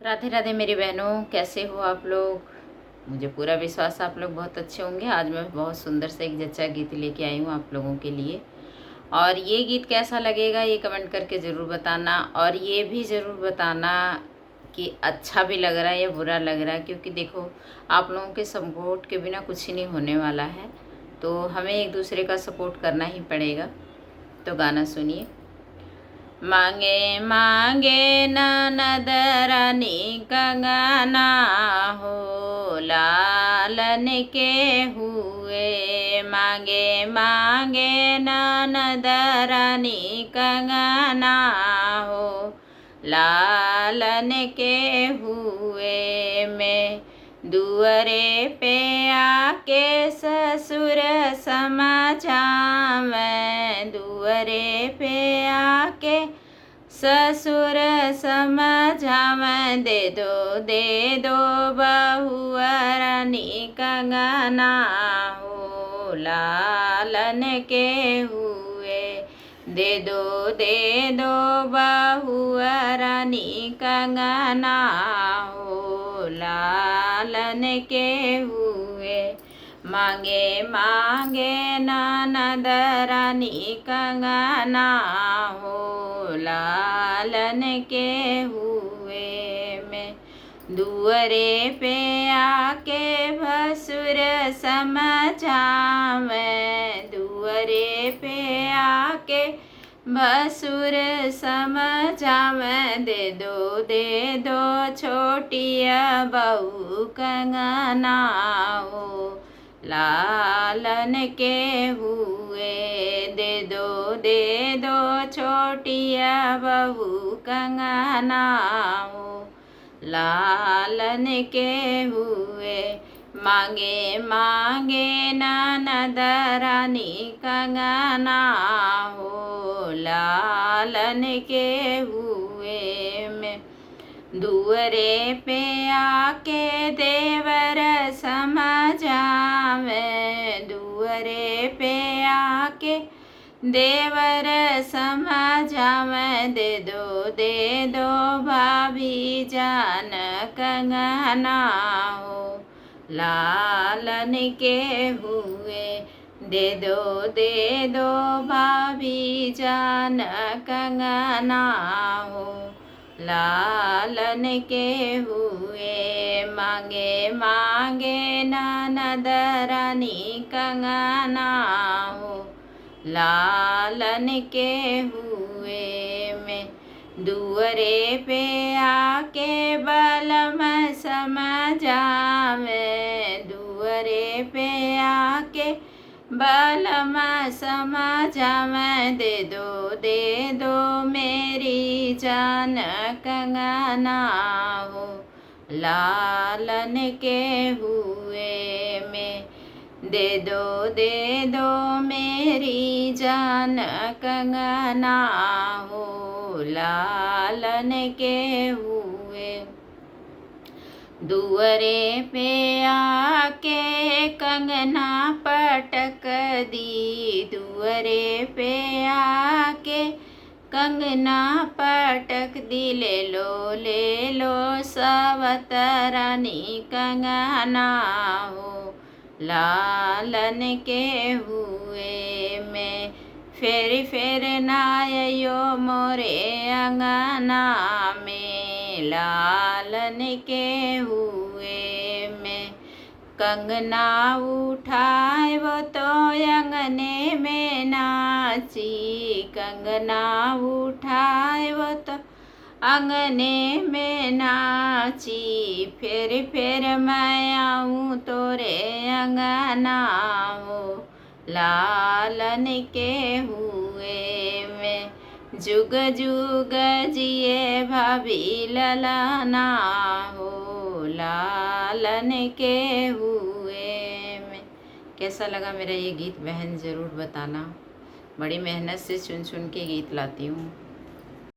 राधे राधे मेरी बहनों, कैसे हो आप लोग। मुझे पूरा विश्वास है आप लोग बहुत अच्छे होंगे। आज मैं बहुत सुंदर से एक जच्चा गीत लेके आई हूँ आप लोगों के लिए। और ये गीत कैसा लगेगा ये कमेंट करके ज़रूर बताना, और ये भी ज़रूर बताना कि अच्छा भी लग रहा है या बुरा लग रहा है, क्योंकि देखो आप लोगों के सपोर्ट के बिना कुछ ही नहीं होने वाला है। तो हमें एक दूसरे का सपोर्ट करना ही पड़ेगा। तो गाना सुनिए। मांगे मांगे ननद रानी कंगना हो, लालन के हुए। मांगे मांगे ननद रानी कंगना हो, लालन के हुए। मैं दुअरे पे आके ससुर समझावें, दुअरे पे आके ससुर समझावें। दे दो बहुआ रानी कंगना हो, लालन के हुए। दे दो बहुआ रानी कंगना हो, लालन के हुए। मांगे मांगे ननद रानी कंगना हो, लालन के हुए। मैं दुअरे पे आके भसुर समझावें, दुअरे पे आके भसुर समझावें। दे दो छोटिया बहू कंगना हो, लालन के हुए। दे दो छोटिया बहू कंगना हो, लालन के हुए। मांगे मांगे ननद रानी कंगना हो, लालन के हुए। मैं दुअरे पे आके देवर समझावें, दुअरे पे आके देवर समझावें। दे दो भाभी जान कंगना हो, लालन के हुए। दे दो भाभी जान कंगना हो, लालन के हुए। मांगे मांगे ननद रानी कंगना हो, लालन के हुए। मैं दुअरे पे आके बलम समझावें, दुअरे पे आके बलम समझावें। दे दो मेरी जान कंगना हो, लालन के हुए। मैं दे दो मेरी जान कंगना हो, लालन के हुए। दुअरे पे आके कंगना पटक दी, दुअरे पे आके कंगना पटक दी। ले लो सवत रानी कंगना हो, लालन के हुए। मैं फेर नायो मोरे अंगना में, लालन के हुए। मैं कंगना उठाए वो तो अंगने में नाची, कंगना उठाए वो तो अंगने में नाची। फिर मैं आऊँ तोरे अंगना हो, लालन के हुए। मैं जुग जुग जिए भाभी ललना हो, लालन के हुए। मैं कैसा लगा मेरा ये गीत बहन ज़रूर बताना। बड़ी मेहनत से चुन चुन के गीत लाती हूँ।